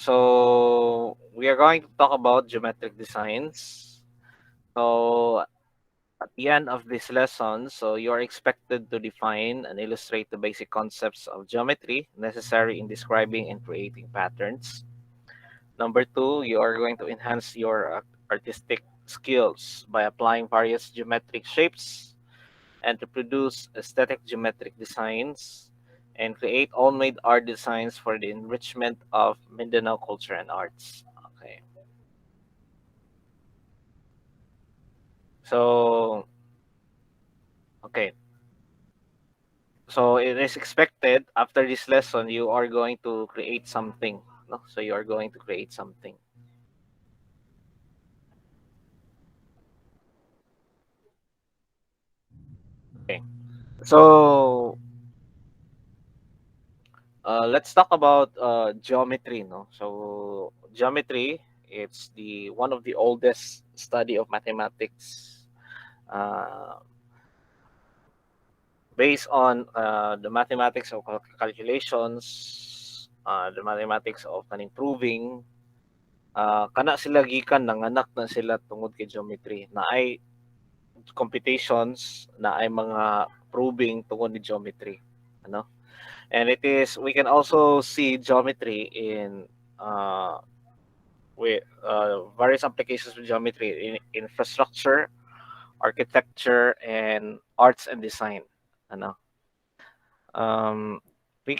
So we are going to talk about geometric designs. So at the end of this lesson, so you are expected to define and illustrate the basic concepts of geometry necessary in describing and creating patterns. Number two, you are going to enhance your artistic skills by applying various geometric shapes and to produce aesthetic geometric designs and create all-made art designs for the enrichment of Mindanao culture and arts. Okay. So, okay. So it is expected after this lesson you are going to create something, no? So you are going to create something. Okay. So let's talk about geometry, no? So geometry, it's the one of the oldest study of mathematics. Uh, Based on the mathematics of calculations, the mathematics of kaning proving, kana sila gikan nanganak na sila tungod kay geometry na ay computations na ay mga proving tungod ni geometry, ano. And it is, we can also see geometry in with various applications of geometry in infrastructure, architecture, and arts and design, ano. Um, we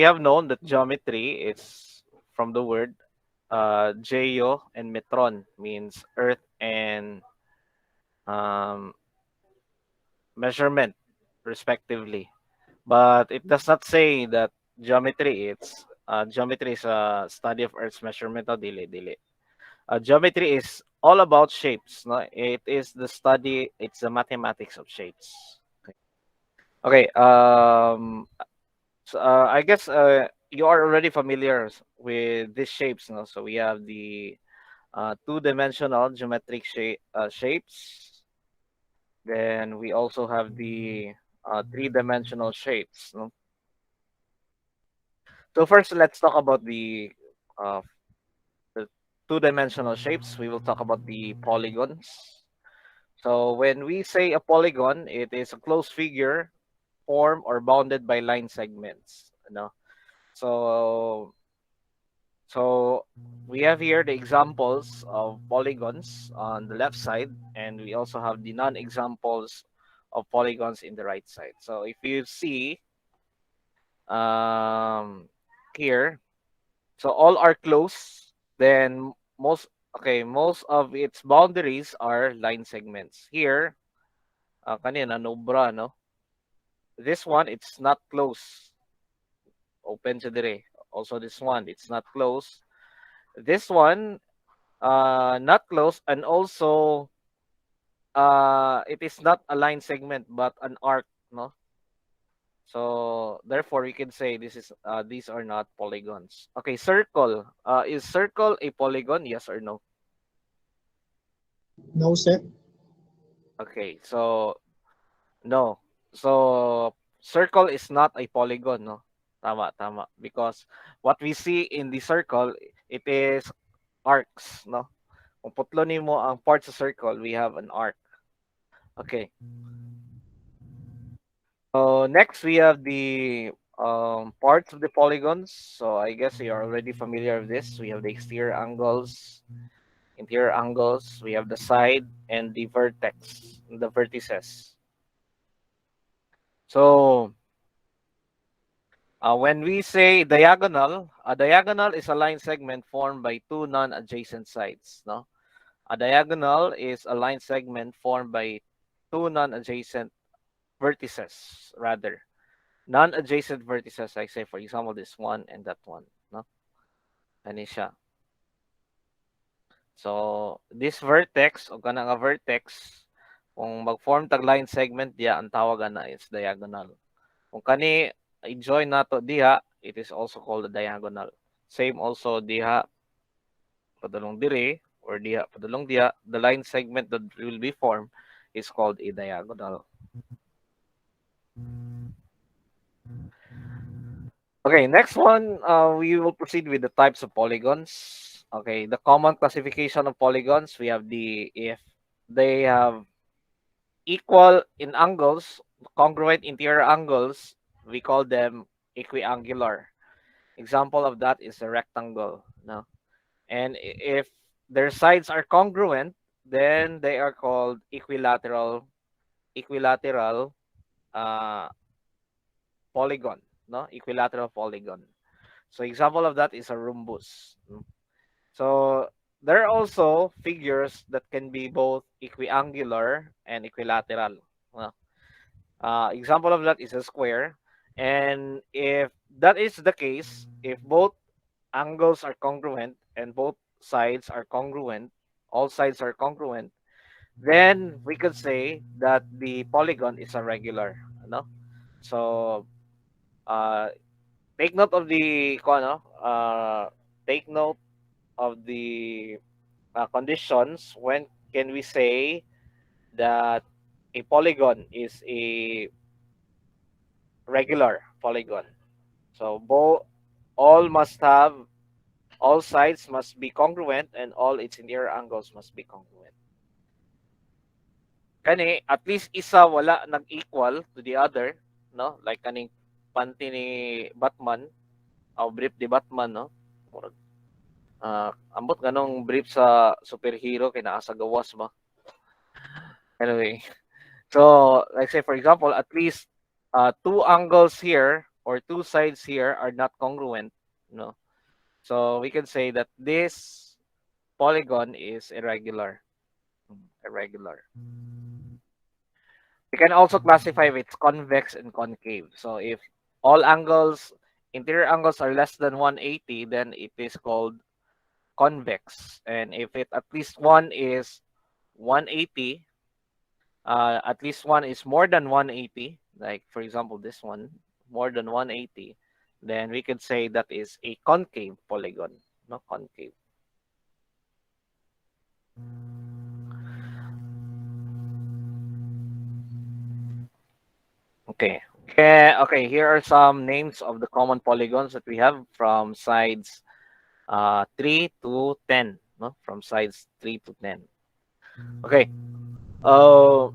have known that geometry is from the word geo and metron, means earth and um, measurement respectively. But it does not say that geometry is a study of earth's measurement. Oh, dili dili. Geometry is all about shapes. No, it is the study. It's the mathematics of shapes. Okay. So, I guess you are already familiar with these shapes. No? So we have the two-dimensional geometric shapes. Then we also have the three-dimensional shapes. No? So first, let's talk about uh, the two-dimensional shapes. We will talk about the polygons. So when we say a polygon, it is a closed figure formed or bounded by line segments. You know? So So we have here the examples of polygons on the left side, and we also have the non-examples of polygons in the right side. So if you see here, so all are close, then most of its boundaries are line segments. Here, kanina nobra, no? This one, it's not close. Open to dire. Also this one, it's not close. This one, not close, and also it is not a line segment but an arc, no. So therefore we can say these are not polygons. Okay, circle, is circle a polygon, yes or no? No, sir. Okay, so no. So circle is not a polygon, no. Tama, because what we see in the circle, it is arcs, no. Kung putlo nimo ang part sa circle, we have an arc. Okay. So next we have the parts of the polygons. So I guess you're already familiar with this. We have the exterior angles, interior angles. We have the side and the vertex, the vertices. So when we say diagonal, a diagonal is a line segment formed by two non-adjacent sides. No, a diagonal is a line segment formed by two non-adjacent vertices, rather. Non-adjacent vertices, like say for example this one and that one, no? Ani siya. So this vertex o kana nga vertex, kung mag-form tag line segment diya, ang tawagan na is diagonal. Kung kani i-join nato diha, it is also called a diagonal. Same also diha padulong dire or diha padulong diha, the line segment that will be formed is called a diagonal. Okay, next one, we will proceed with the types of polygons. Okay, the common classification of polygons, we have if they have equal in angles, congruent interior angles, we call them equiangular. Example of that is a rectangle. No? And if their sides are congruent, then they are called equilateral uh, polygon. No? Equilateral polygon. So example of that is a rhombus. So there are also figures that can be both equiangular and equilateral. No? Example of that is a square. And if that is the case, if both angles are congruent and both sides are congruent, all sides are congruent, then we could say that the polygon is a regular. No? So uh, take note of the take note of the conditions. When can we say that a polygon is a regular polygon? So both all must have all sides must be congruent and all its interior angles must be congruent. Kani at least isa wala nag-equal to the other, no? Like kaning panty ni Batman, o brief ni Batman, no? Murag ambot ganong brief sa superhero kay naa sa gawas ba. Anyway, so like say for example, at least two angles here or two sides here are not congruent, no? So we can say that this polygon is irregular. Irregular. We can also classify with convex and concave. So if all angles, interior angles are less than 180, then it is called convex. And if it at least one is 180, at least one is more than 180, like for example this one, more than 180, then we could say that is a concave polygon, no concave. Okay. Okay, here are some names of the common polygons that we have from sides 3 to 10, no? From sides 3 to 10. Okay. Uh,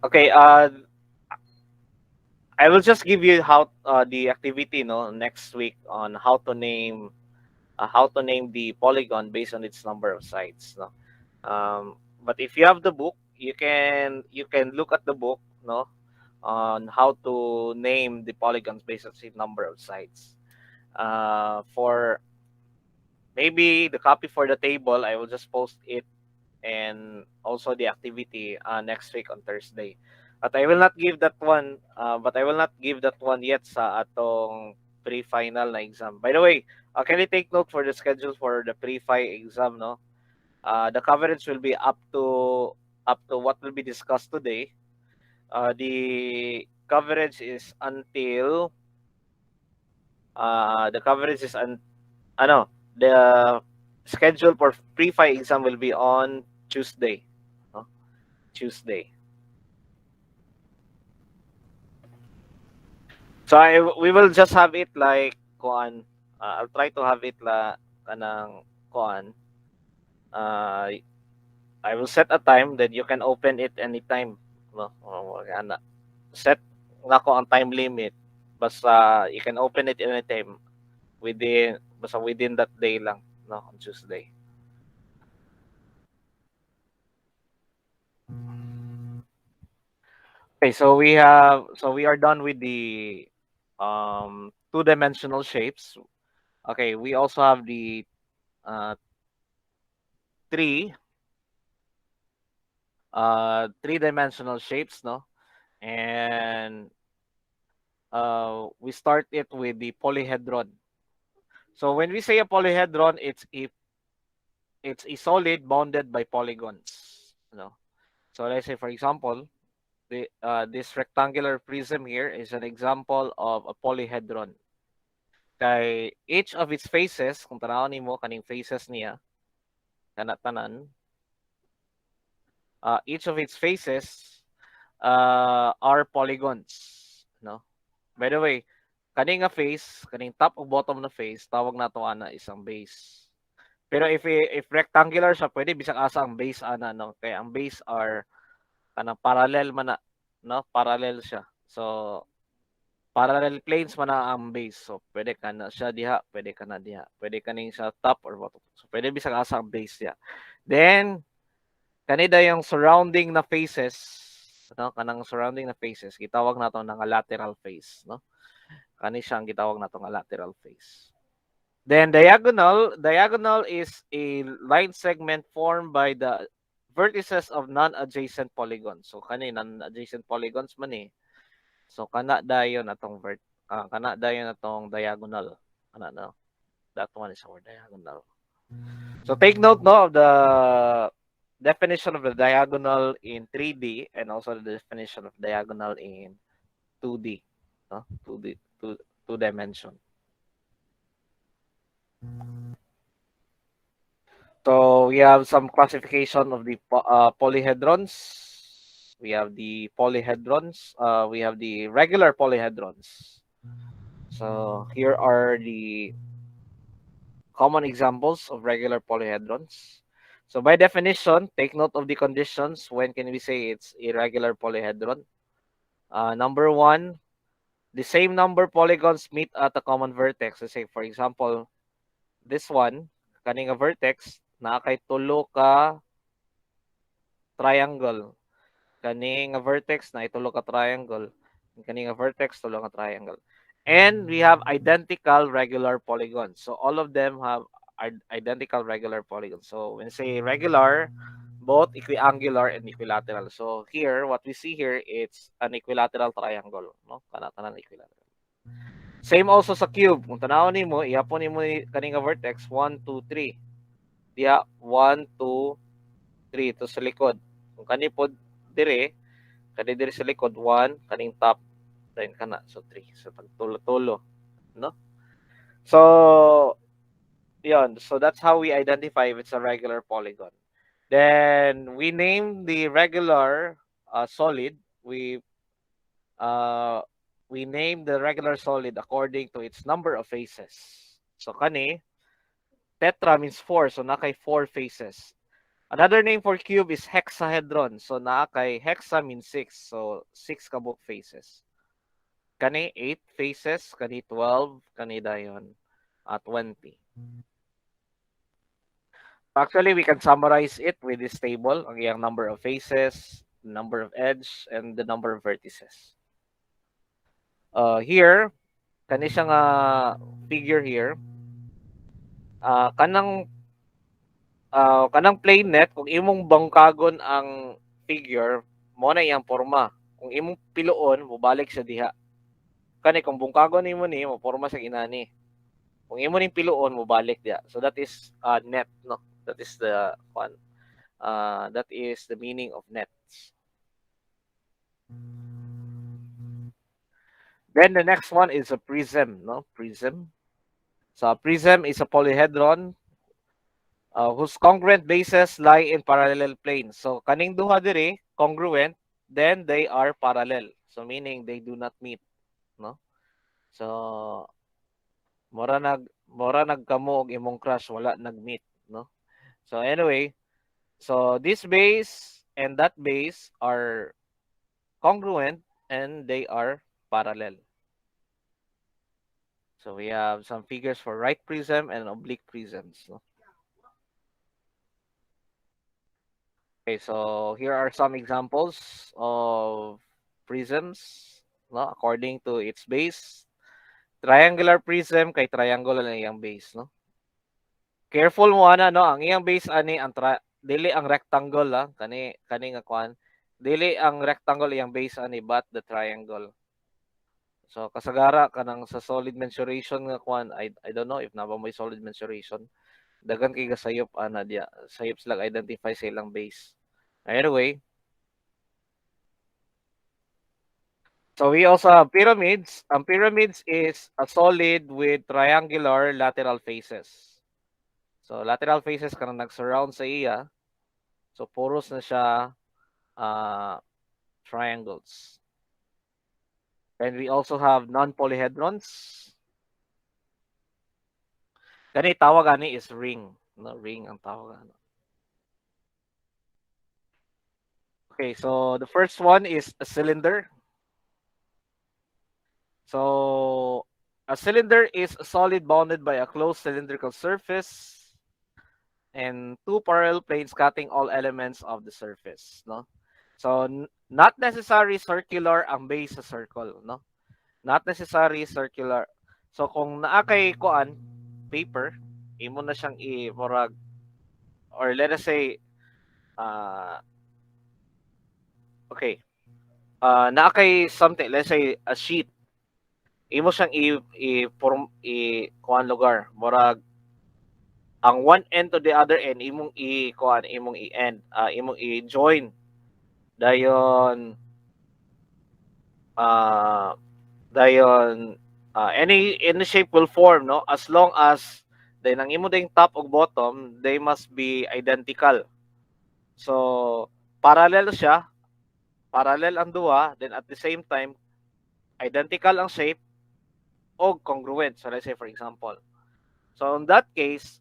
okay, I will just give you how the activity, no, next week on how to name the polygon based on its number of sides, no. But if you have the book, you can look at the book, no, on how to name the polygons based on its number of sides. For maybe the copy for the table, I will just post it and also the activity next week on Thursday. But I will not give that one. But I will not give that one yet sa atong pre-final na exam. By the way, can you take note for the schedule for the pre-fi exam? No, the coverage will be up to what will be discussed today. The coverage is until the coverage is ano the schedule for pre-fi exam will be on Tuesday. No? Tuesday. So we will just have it like kuan. I'll try to have it kanang kuan. Uh, I will set a time that you can open it anytime. No, ana set nako ang time limit. Basta you can open it anytime within that day lang, no, on Tuesday. Okay, so we are done with the two-dimensional shapes. Okay, we also have the uh, three three-dimensional shapes, no? And we start it with the polyhedron. So when we say a polyhedron, it's a solid bounded by polygons, you know. So let's say for example, this rectangular prism here is an example of a polyhedron. Kay each of its faces, kung tanawon nimo kaning faces niya, kana tanan, each of its faces are polygons, no? By the way, kaning nga face, kaning top o bottom na face, tawag nato ana isang base. Pero if rectangular siya, pwede bisag asa ang base ana, no? Kaya ang base are kanang parallel man na, no? Parallel siya. So parallel planes man na ang base. So pwede ka na siya diha, pwede ka na diha. Pwede kaning sa top or bottom. So pwede bisag asa ang base diha. Then kanida yung surrounding na faces, no? Kanang surrounding na faces, gitawag nato nga lateral face, no? Kani siya ang gitawag nato nga lateral face. Then diagonal is a line segment formed by the vertices of non-adjacent polygons. So kani non-adjacent polygons man eh. So kana dayon atong kana dayon atong diagonal. Kana no. That one is our diagonal. So take note no of the definition of the diagonal in 3D and also the definition of diagonal in 2D, no? 2D, two dimension. So we have some classification of the polyhedrons. We have the polyhedrons. We have the regular polyhedrons. So here are the common examples of regular polyhedrons. So by definition, take note of the conditions. When can we say it's irregular polyhedron? Number one, the same number polygons meet at a common vertex. Let's say, for example, this one, kaning a vertex, na kay tulo ka triangle. Kaning a vertex na itulo ka triangle. Kaning a vertex, tulo ka triangle. And we have identical regular polygons. So all of them have identical regular polygons. So when you say regular, both equiangular and equilateral. So here, what we see here, it's an equilateral triangle. No? Kana-kana equilateral. Same also sa cube. Kung tanawon nimo, ihapon nimo kaning vertex 1 2 3. Diha 1 2 3 to sa likod. Kung kani pod dire, kani dire sa likod 1, kaning top then kana so 3. So pagtulo-tulo, no? So yon. So that's how we identify if it's a regular polygon. Then we name the regular solid. Uh, we name the regular solid according to its number of faces. So kani, tetra means 4, so nakay 4 faces. Another name for cube is hexahedron. So nakay hexa means 6, so 6 kabuk faces. Kani 8 faces, kani 12, kani dayon 20. Actually, we can summarize it with this table, ang iyang number of faces, number of edge, and the number of vertices. Here, kani siya nga figure here, kanang plane net, kung imong bangkagon ang figure, mo na iyang forma. Kung imong piloon, mubalik siya diha. Kani kung bungkagon nimo ni, mo forma sa inani. Kung imo ning piloon, mubalik diha. So that is net, no? That is the one. That is the meaning of nets. Then the next one is a prism, no? Prism. So a prism is a polyhedron whose congruent bases lie in parallel planes. So kaning duha diri congruent, then they are parallel. So meaning they do not meet, no? So mora nagkamo og imong crush wala nag-meet, no? So anyway, so this base and that base are congruent and they are parallel. So we have some figures for right prism and oblique prisms, no? Okay, so here are some examples of prisms, no, according to its base. Triangular prism kay triangle lang iyang base, no? Careful mo ana, no, ang iyang base ani ang dili ang rectangle ha, kani nga kwan. Dili ang rectangle iyang base ani but the triangle. So kasagara kanang sa solid mensuration nga kwan, I don't know if na ba may solid mensuration. Dagan kay gasayop ana dia. Sayop sila identify sa ilang base. Anyway, so we also have pyramids. Ang pyramids is a solid with triangular lateral faces. So lateral faces kanang nag-surround sa iya. So porous na siya triangles. And we also have non-polyhedrons. Gani tawag ani is ring, no? Ring ang tawag ano. Okay, so the first one is a cylinder. So a cylinder is a solid bounded by a closed cylindrical surface and two parallel planes cutting all elements of the surface, no? So not necessary circular ang base sa circle, no? Not necessary circular. So kung naa kay kuan paper, imo na siyang i-murag or let us say okay. Naa kay something, let's say a sheet. Imo siyang kuan lugar, murag ang one end to the other end imong kuan, imong i-end, imong i-join dayon uh dayon any shape will form, no, as long as then ang imo ding top ug bottom they must be identical. So parallel siya, parallel ang duha, then at the same time identical ang shape o congruent. So let's say for example, so in that case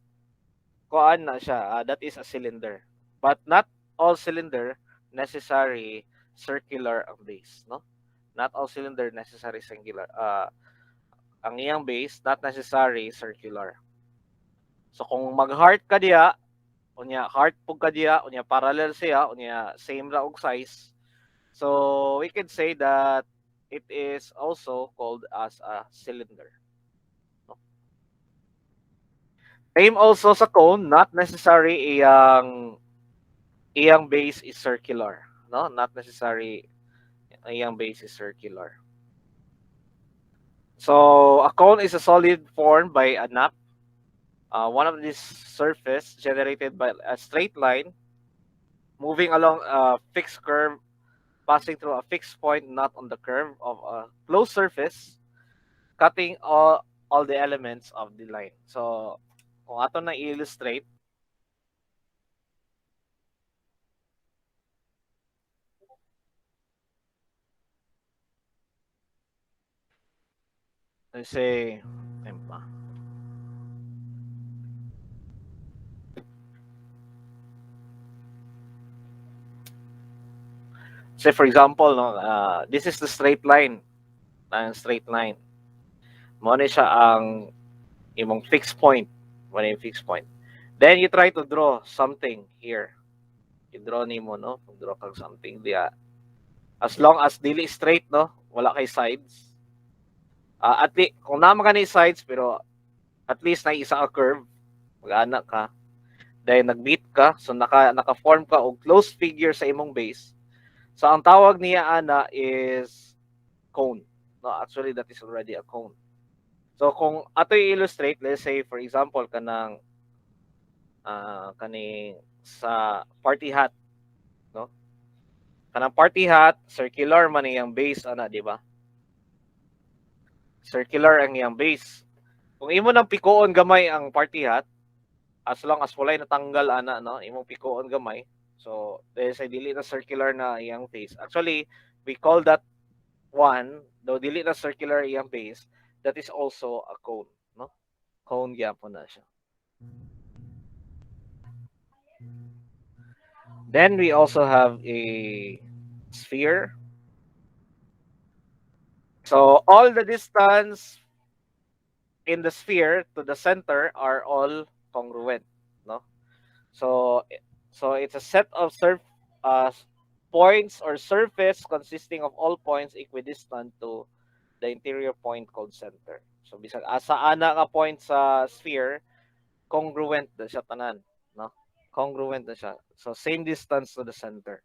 kuan na siya, that is a cylinder, but not all cylinder necessary circular ang base, no? Not all cylinder necessary singular, ang iyang base not necessary circular. So kung mag-heart ka diya, unya heart pug ka diya, unya parallel siya, unya same ra og size, so we can say that it is also called as a cylinder. No? Same also sa cone, not necessary iyang base is circular, no? Not necessary iyang base is circular. So a cone is a solid formed by a knot. One of this surface generated by a straight line moving along a fixed curve passing through a fixed point not on the curve of a closed surface, cutting all the elements of the line. So kung ato na illustrate, let's say for example, no, this is the straight line, straight line. Mo na siya ang imong fixed point, mo na yung fixed point. Then you try to draw something here. You draw nimo, no, draw kang something diya. As long as dili straight, no, wala kay sides. At least kung naman ka ni sides pero at least na isa ka curve, mag-ana ka. Dahil nag-meet ka, so naka-form ka og closed figure sa imong base. So ang tawag niya ana is cone. No, actually that is already a cone. So kung ato i-illustrate, let's say for example kanang kaning sa party hat, no? Kanang party hat, circular man iyang base ana, di ba? Circular ang iyang base. Kung imo nang pikoon gamay ang party hat, as long as walay natanggal ana, no, imong pikoon gamay. So dahil sa dili na circular na iyang base. Actually, we call that one, though dili na circular iyang base, that is also a cone, no? Cone gyapon na siya. Then we also have a sphere. So all the distance in the sphere to the center are all congruent, no? So it's a set of points or surface consisting of all points equidistant to the interior point called center. So bisag asa ana ka point sa sphere, congruent na siya tanan, no? Congruent na siya. So same distance to the center.